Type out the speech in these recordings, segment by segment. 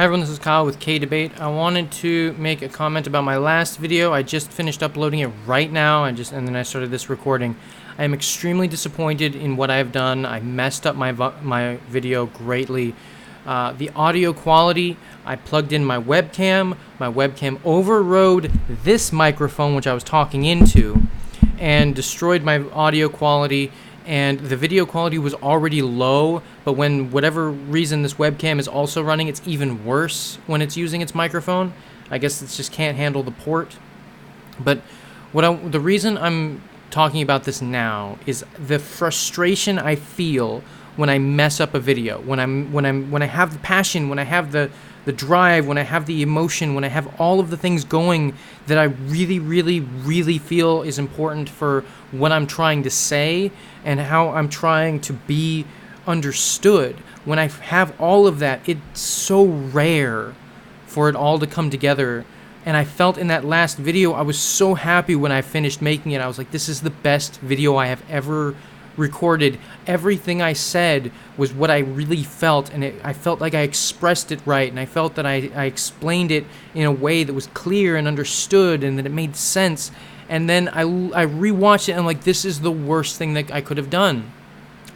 Hi everyone, this is Kyle with kayDbait. I wanted to make a comment about my last video. I just finished uploading it right now, and then I started this recording. I am extremely disappointed in what I have done. I messed up my video greatly. The audio quality, I plugged in my webcam. My webcam overrode this microphone, which I was talking into, and destroyed my audio quality. And the video quality was already low, but when whatever reason this webcam is also running, it's even worse when it's using its microphone. I guess it just can't handle the port. But the reason I'm talking about this now is the frustration I feel when I mess up a video, when I have the passion, when I have the drive, when I have the emotion, when I have all of the things going that I really feel is important for what I'm trying to say and how I'm trying to be understood. When I have all of that, it's so rare for it all to come together. And I felt in that last video, I was so happy when I finished making it. I was like, this is the best video I have ever recorded. Everything I said was what I really felt, and I felt like I expressed it right, and I felt that I explained it in a way that was clear and understood and that it made sense. And then I rewatched it and I'm like, this is the worst thing that I could have done.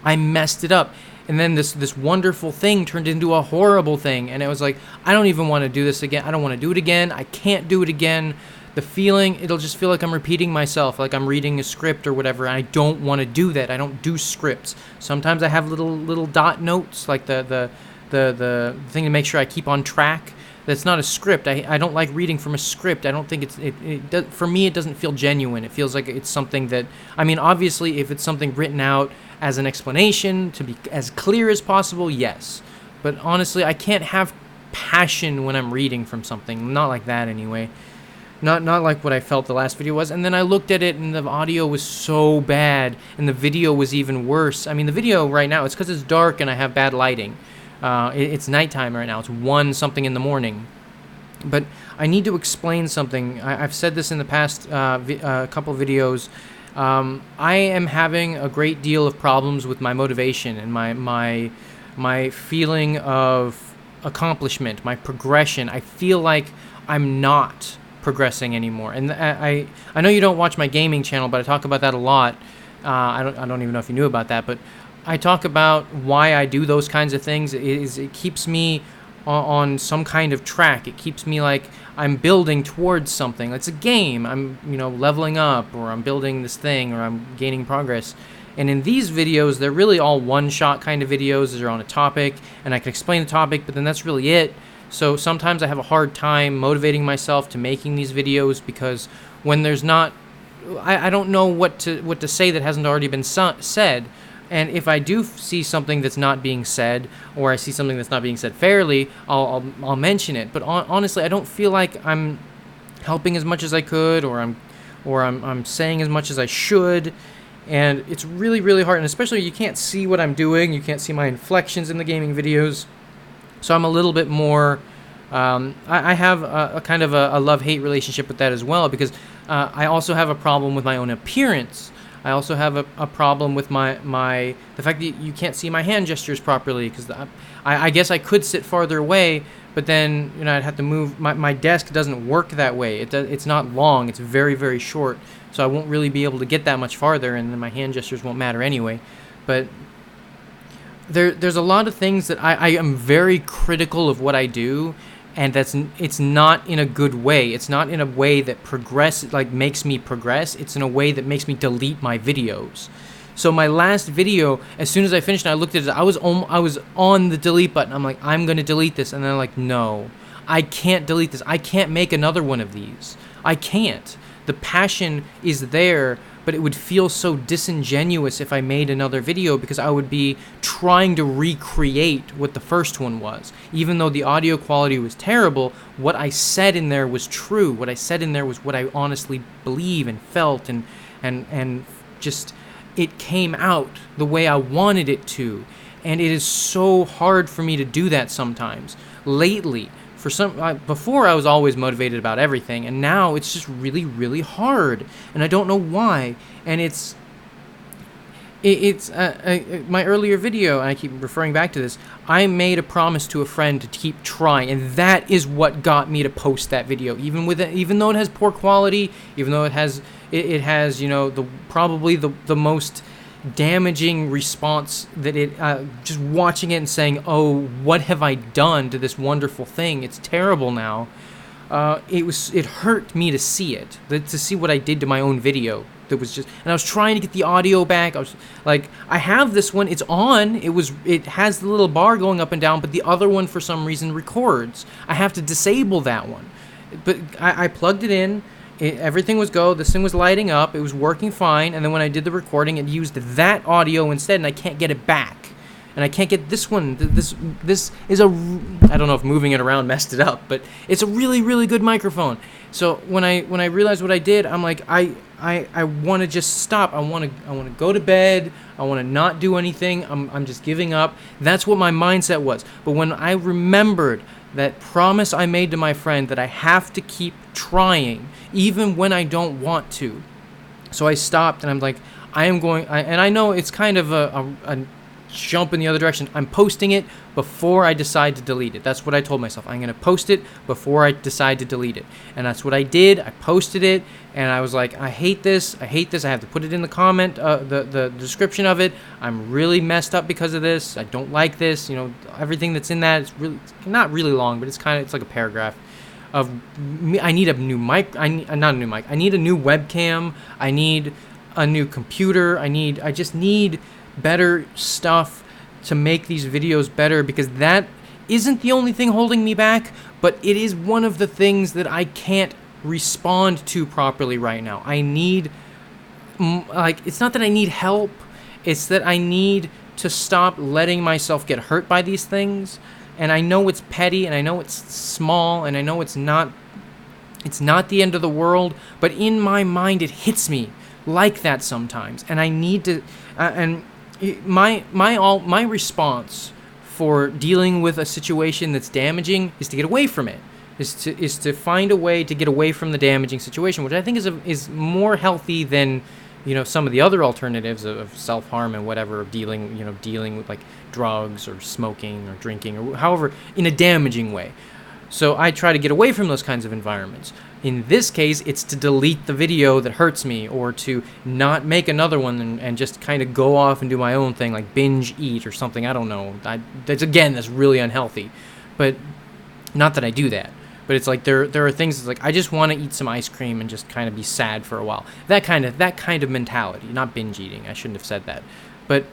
I messed it up. And then this wonderful thing turned into a horrible thing, and it was like, I don't even want to do this again. I don't want to do it again. I can't do it again. The feeling, it'll just feel like I'm repeating myself, like I'm reading a script or whatever, and I don't want to do that. I don't do scripts. Sometimes I have little dot notes, like the thing to make sure I keep on track. That's not a script. I don't like reading from a script. I don't think for me, it doesn't feel genuine. It feels like it's something that, I mean, obviously, if it's something written out as an explanation to be as clear as possible, yes. But honestly, I can't have passion when I'm reading from something. Not like that anyway. Not like what I felt the last video was. And then I looked at it and the audio was so bad and the video was even worse. I mean, the video right now, it's because it's dark and I have bad lighting. It's nighttime right now. It's 1-something in the morning. But I need to explain something. I've said this in the past couple videos. I am having a great deal of problems with my motivation and my feeling of accomplishment, my progression. I feel like I'm not progressing anymore. And I know you don't watch my gaming channel, but I talk about that a lot. I don't even know if you knew about that, but I talk about why I do those kinds of things. It keeps me on some kind of track. It keeps me like I'm building towards something. It's a game. I'm leveling up, or I'm building this thing, or I'm gaining progress. And in these videos, they're really all one-shot kind of videos. They're on a topic, and I can explain the topic, but then that's really it. So sometimes I have a hard time motivating myself to making these videos because when there's not, I don't know what to say that hasn't already been said. And if I do see something that's not being said, or I see something that's not being said fairly, I'll mention it. But honestly, I don't feel like I'm helping as much as I could, or I'm saying as much as I should. And it's really hard. And especially you can't see what I'm doing. You can't see my inflections in the gaming videos. So I'm a little bit more, I have a kind of a love-hate relationship with that as well, because I also have a problem with my own appearance. I also have a problem with the fact that you can't see my hand gestures properly, because I guess I could sit farther away, but then I'd have to move. My desk doesn't work that way. It's not long. It's very short, so I won't really be able to get that much farther, and then my hand gestures won't matter anyway. But there's a lot of things that I am very critical of what I do, and it's not in a good way. It's not in a way that makes me progress. It's in a way that makes me delete my videos. So my last video, as soon as I finished and I looked at it, I was on the delete button. I'm like, I'm gonna delete this, and then I'm like, no, I can't delete this. I can't make another one of these. I can't. The passion is there, but it would feel so disingenuous if I made another video, because I would be trying to recreate what the first one was. Even though the audio quality was terrible, what I said in there was true. What I said in there was what I honestly believe and felt, and just it came out the way I wanted it to. And it is so hard for me to do that sometimes. Lately, before I was always motivated about everything, and now it's just really hard, and I don't know why. And it's my earlier video, and I keep referring back to this. I made a promise to a friend to keep trying, and that is what got me to post that video. Even though it has poor quality, even though it has you know, probably the most damaging response that it just watching it and saying, oh, what have I done to this wonderful thing? It's terrible now. It hurt me to see it, to see what I did to my own video. That was just, and I was trying to get the audio back. I was like, I have this one, it's on. It has the little bar going up and down, but the other one for some reason records. I have to disable that one. But I plugged it in. Everything was go. This thing was lighting up. It was working fine. And then when I did the recording, it used that audio instead, and I can't get it back. And I can't get this one. This is a, I don't know if moving it around messed it up, but it's a really, really good microphone. So when I realized what I did, I'm like, I want to just stop. I want to go to bed. I want to not do anything. I'm just giving up. That's what my mindset was. But when I remembered that promise I made to my friend that I have to keep trying, even when I don't want to, so I stopped, and I'm like, and I know it's kind of a jump in the other direction. I'm posting it before I decide to delete it. That's what I told myself. I'm going to post it before I decide to delete it. And that's what I did. I posted it, and I was like, I hate this. I hate this. I have to put it in the comment, the description of it. I'm really messed up because of this. I don't like this. You know, everything that's in that, it's not really long, but it's like a paragraph of me. I need a new mic. Not a new mic. I need a new webcam. I need a new computer. I just need better stuff to make these videos better, because that isn't the only thing holding me back, but it is one of the things that I can't respond to properly right now. I need, like, it's not that I need help, it's that I need to stop letting myself get hurt by these things. And I know it's petty, and I know it's small, and I know it's not the end of the world, but in my mind it hits me like that sometimes, and I need to my response for dealing with a situation that's damaging is to get away from it, is to find a way to get away from the damaging situation, which I think is more healthy than, you know, some of the other alternatives of self-harm and whatever, of dealing with like drugs or smoking or drinking or however, in a damaging way. So I try to get away from those kinds of environments. In this case, it's to delete the video that hurts me, or to not make another one and just kind of go off and do my own thing, like binge eat or something. I don't know. That's really unhealthy. But not that I do that. But it's like there are things that's like, I just want to eat some ice cream and just kind of be sad for a while. That kind of mentality, not binge eating. I shouldn't have said that. But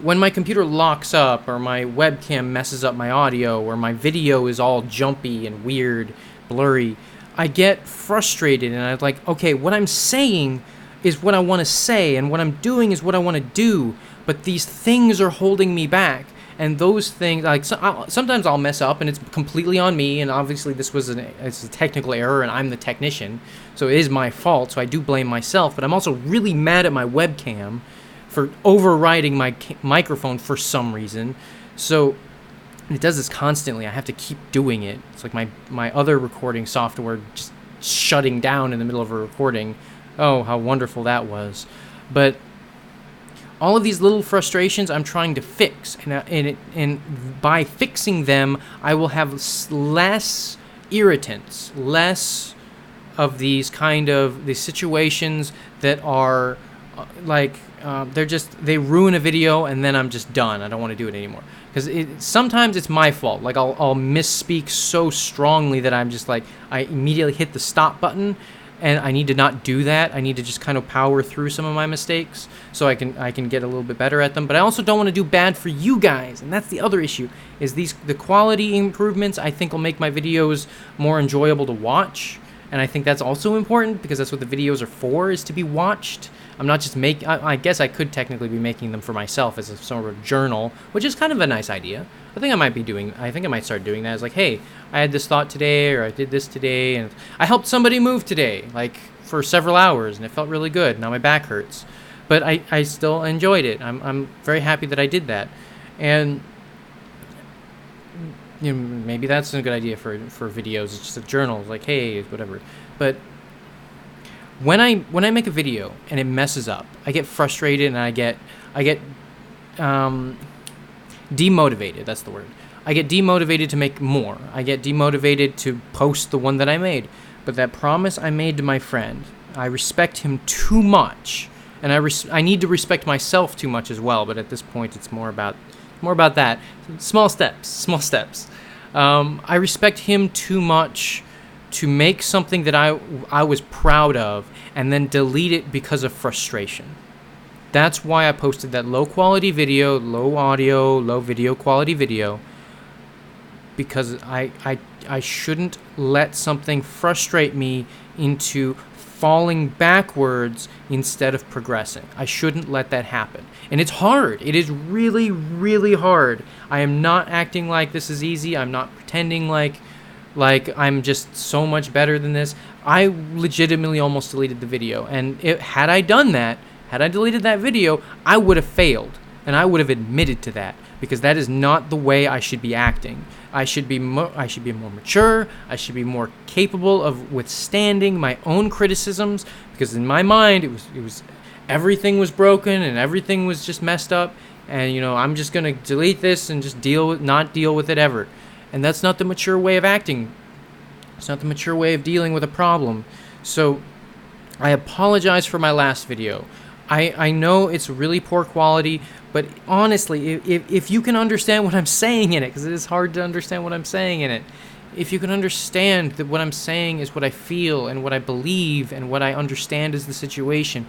when my computer locks up, or my webcam messes up my audio, or my video is all jumpy and weird, blurry, I get frustrated, and I'm like, okay, what I'm saying is what I want to say, and what I'm doing is what I want to do, but these things are holding me back. And those things, like, sometimes I'll mess up, and it's completely on me, and obviously it's a technical error, and I'm the technician, so it is my fault, so I do blame myself, but I'm also really mad at my webcam for overriding my microphone for some reason. So it does this constantly. I have to keep doing it. It's like my other recording software just shutting down in the middle of a recording. Oh, how wonderful that was. But all of these little frustrations I'm trying to fix, and by fixing them, I will have less irritants, less of these situations that are they ruin a video, and then I'm just done. I don't want to do it anymore, because sometimes it's my fault. Like I'll misspeak so strongly that I'm just like, I immediately hit the stop button, and I need to not do that. I need to just kind of power through some of my mistakes so I can get a little bit better at them. But I also don't want to do bad for you guys, and that's the other issue, is the quality improvements I think will make my videos more enjoyable to watch. And I think that's also important, because that's what the videos are for, is to be watched. I'm not just I guess I could technically be making them for myself as a sort of journal, which is kind of a nice idea. I think I might start doing that. It's like, hey, I had this thought today, or I did this today, and I helped somebody move today, like for several hours, and it felt really good. Now my back hurts, but I still enjoyed it. I'm very happy that I did that. And you know, maybe that's a good idea for videos. It's just a journal, like, hey, whatever. But when I make a video and it messes up, I get frustrated and I get demotivated. That's the word. I get demotivated to make more. I get demotivated to post the one that I made. But that promise I made to my friend, I respect him too much, and I need to respect myself too much as well. But at this point, it's more about that. Small steps. I respect him too much to make something that I was proud of and then delete it because of frustration. That's why I posted that low quality video, low audio, low video quality video, because I shouldn't let something frustrate me into falling backwards instead of progressing. I shouldn't let that happen. And it's hard. It is really, really hard. I am not acting like this is easy. I'm not pretending like I'm just so much better than this. I legitimately almost deleted the video. And had I done that, had I deleted that video, I would have failed. And I would have admitted to that, because that is not the way I should be acting. I should be more mature. I should be more capable of withstanding my own criticisms, because in my mind it was everything was broken and everything was just messed up, and I'm just going to delete this and just not deal with it ever. And that's not the mature way of acting. It's not the mature way of dealing with a problem. So I apologize for my last video. I know it's really poor quality, but honestly, if you can understand what I'm saying in it, because it is hard to understand what I'm saying in it, if you can understand that what I'm saying is what I feel and what I believe and what I understand is the situation,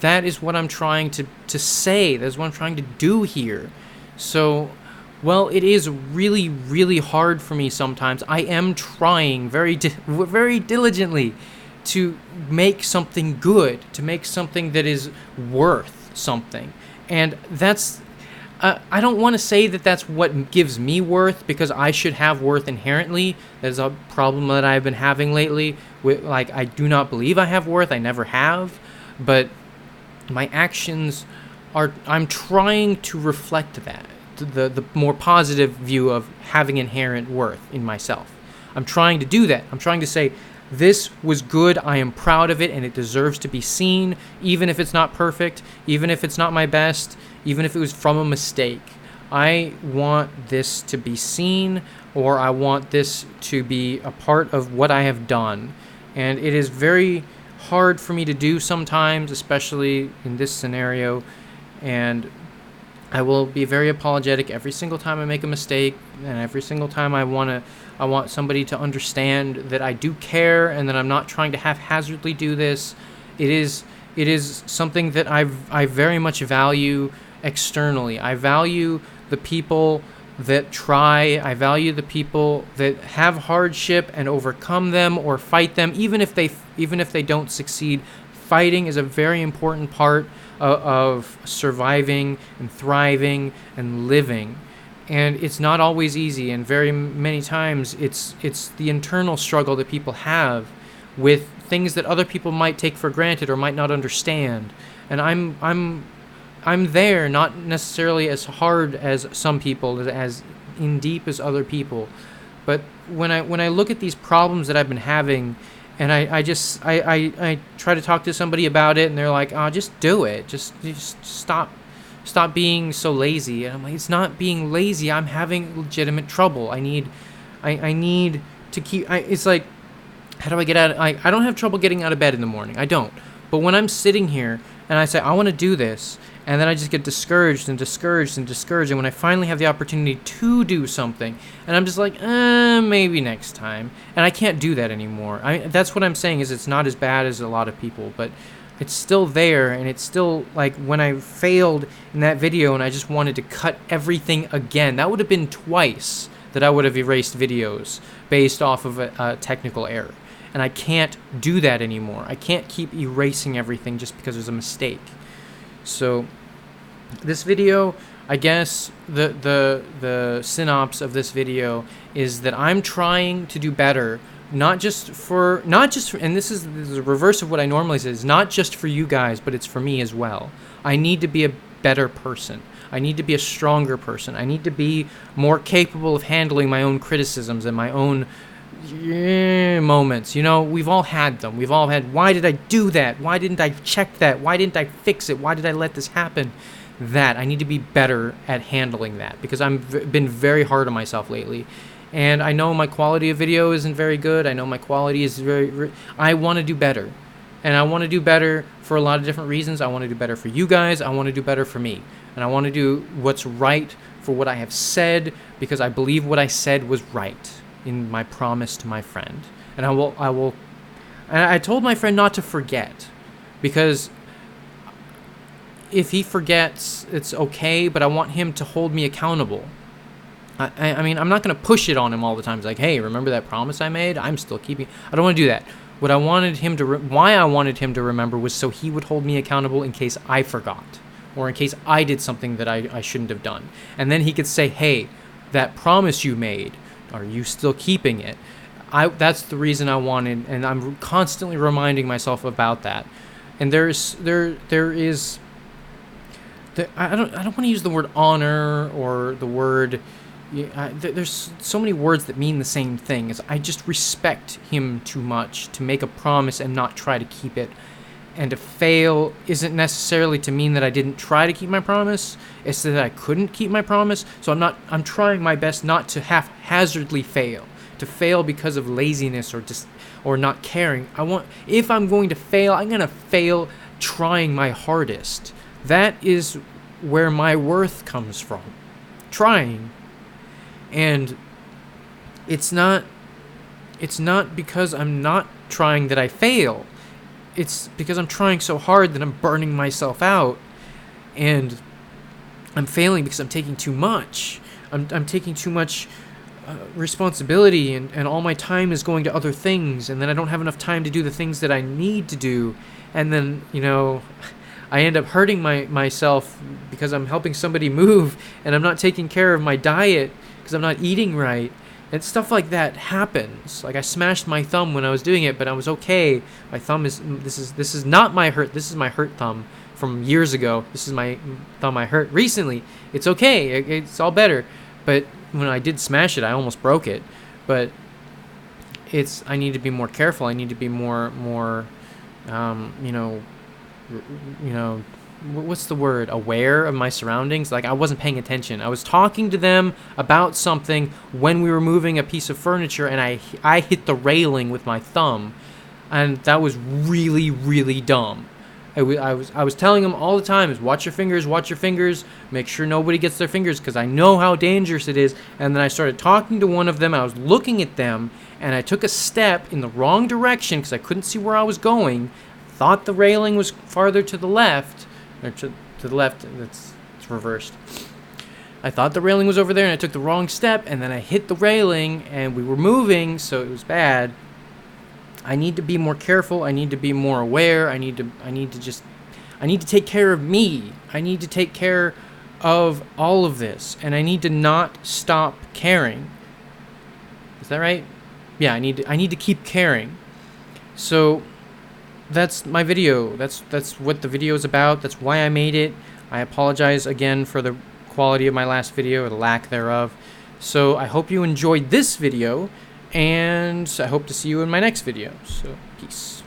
that is what I'm trying to say. That's what I'm trying to do here. So, well, it is really, really hard for me sometimes. I am trying very diligently to make something good, to make something that is worth something. And that's, I don't want to say that that's what gives me worth, because I should have worth inherently. That is a problem that I've been having lately. I do not believe I have worth. I never have. But my actions I'm trying to reflect that, the more positive view of having inherent worth in myself. I'm trying to do that. I'm trying to say, this was good, I am proud of it, and it deserves to be seen, even if it's not perfect, even if it's not my best, even if it was from a mistake. I want this to be seen, or I want this to be a part of what I have done. And it is very hard for me to do sometimes, especially in this scenario, and I will be very apologetic every single time I make a mistake, and every single time I want somebody to understand that I do care and that I'm not trying to haphazardly do this. It is something that I very much value externally. I value the people that try. I value the people that have hardship and overcome them or fight them, even if they don't succeed. Fighting is a very important part of surviving and thriving and living. And it's not always easy, and very many times it's the internal struggle that people have with things that other people might take for granted or might not understand. And I'm there, not necessarily as hard as some people, as in deep as other people. But when I look at these problems that I've been having, and I try to talk to somebody about it, and they're like, "Oh, just do it. Just stop being so lazy." And I'm like, it's not being lazy. I'm having legitimate trouble. I need to keep. It's like, how do I get out? I don't have trouble getting out of bed in the morning. I don't. But when I'm sitting here and I say I want to do this, and then I just get discouraged. And when I finally have the opportunity to do something, and I'm just like, maybe next time. And I can't do that anymore. That's what I'm saying, is it's not as bad as a lot of people, but it's still there. And it's still like when I failed in that video and I just wanted to cut everything again, that would have been twice that I would have erased videos based off of a technical error. And I can't do that anymore. I can't keep erasing everything just because there's a mistake. So this video, I guess the synopsis of this video is that I'm trying to do better, not just for, and this is the reverse of what I normally say, is not just for you guys, but it's for me as well. I need to be a better person. I need to be a stronger person. I need to be more capable of handling my own criticisms and my own moments. You know, we've all had them. We've all had, why did I do that? Why didn't I check that? Why didn't I fix it? Why did I let this happen? That I need to be better at handling that, because I've been very hard on myself lately. And I know my quality of video isn't very good. I know my quality is I want to do better. And I want to do better for a lot of different reasons. I want to do better for you guys. I want to do better for me. And I want to do what's right for what I have said, because I believe what I said was right in my promise to my friend. And and I told my friend not to forget, because if he forgets, it's okay, but I want him to hold me accountable. I mean, I'm not going to push it on him all the time. It's like, hey, remember that promise I made? I'm still keeping. I don't want to do that. What I wanted him to, why I wanted him to remember was so he would hold me accountable in case I forgot, or in case I did something that I shouldn't have done. And then he could say, hey, that promise you made, are you still keeping it? That's the reason I wanted, and I'm constantly reminding myself about that. And there is. I don't want to use the word honor or the word. There's so many words that mean the same thing. I just respect him too much to make a promise and not try to keep it. And to fail isn't necessarily to mean that I didn't try to keep my promise. It's that I couldn't keep my promise. So I'm trying my best not to haphazardly fail. To fail because of laziness or not caring. If I'm going to fail, I'm going to fail trying my hardest. That is where my worth comes from. Trying. And it's not because I'm not trying that I fail. It's because I'm trying so hard that I'm burning myself out. And I'm failing because I'm taking too much. I'm taking too much responsibility, and all my time is going to other things. And then I don't have enough time to do the things that I need to do. And then, I end up hurting myself because I'm helping somebody move, and I'm not taking care of my diet because I'm not eating right, and stuff like that happens. Like, I smashed my thumb when I was doing it, but I was okay. My thumb this is not my hurt. This is my hurt thumb from years ago. This is my thumb I hurt recently. It's okay. It's all better. But when I did smash it, I almost broke it. But I need to be more careful. I need to be more what's the word? Aware of my surroundings. Like, I wasn't paying attention. I was talking to them about something when we were moving a piece of furniture, and I hit the railing with my thumb, and that was really, really dumb. I was telling them all the time is watch your fingers, make sure nobody gets their fingers, because I know how dangerous it is. And then I started talking to one of them. I was looking at them, and I took a step in the wrong direction because I couldn't see where I was going. Thought the railing was farther to the left, or to the left. It's reversed. I thought the railing was over there, and I took the wrong step, and then I hit the railing, and we were moving, so it was bad. I need to be more careful. I need to be more aware. I need to take care of me. I need to take care of all of this, and I need to not stop caring. Is that right? Yeah, I need to keep caring. So that's my video. That's what the video is about. That's why I made it. I apologize again for the quality of my last video, or the lack thereof. So I hope you enjoyed this video, and I hope to see you in my next video. So, peace.